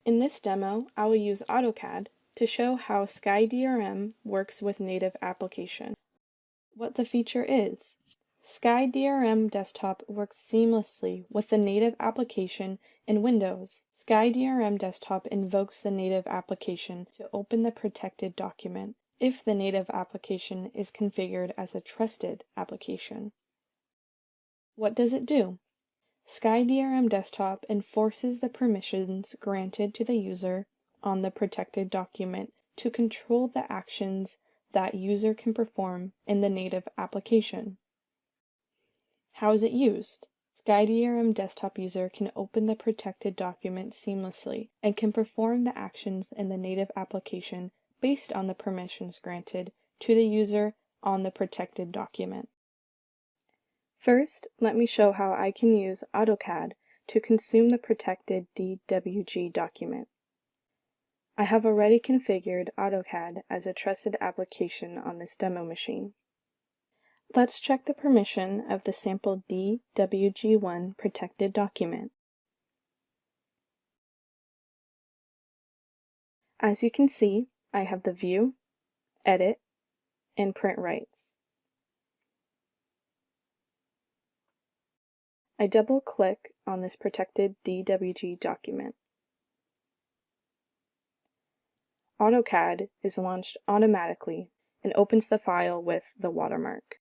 In this demo, I will use AutoCAD to show how SkyDRM works with native application. What the feature is. SkyDRM Desktop works seamlessly with the native application in Windows. SkyDRM Desktop invokes the native application to open the protected document if the native application is configured as a trusted application. What does it do? SkyDRM Desktop enforces the permissions granted to the user on the protected document to control the actions that user can perform in the native application. How is it used? SkyDRM Desktop user can open the protected document seamlessly and can perform the actions in the native application based on the permissions granted to the user on the protected document. First, let me show how I can use AutoCAD to consume the protected DWG document. I have already configured AutoCAD as a trusted application on this demo machine. Let's check the permission of the sample DWG1 protected document. As you can see, I have the View, Edit, and Print rights. I double-click on this protected DWG document. AutoCAD is launched automatically and opens the file with the watermark.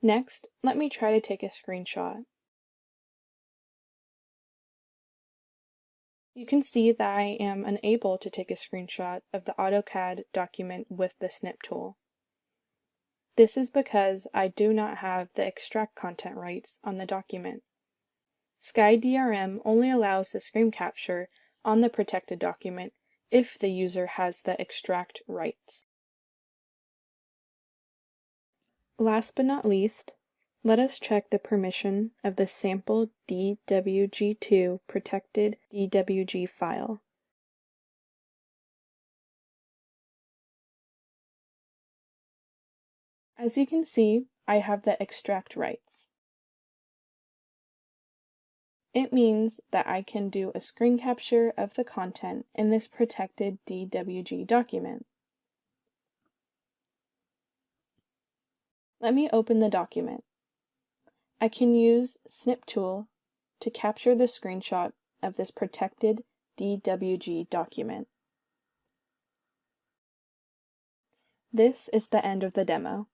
Next, let me try to take a screenshot. You can see that I am unable to take a screenshot of the AutoCAD document with the snip tool. This is because I do not have the extract content rights on the document. SkyDRM only allows the screen capture on the protected document if the user has the extract rights. Last but not least, let us check the permission of the sample DWG2 protected DWG file. As you can see, I have the extract rights. It means that I can do a screen capture of the content in this protected DWG document. Let me open the document. I can use Snip tool to capture the screenshot of this protected DWG document. This is the end of the demo.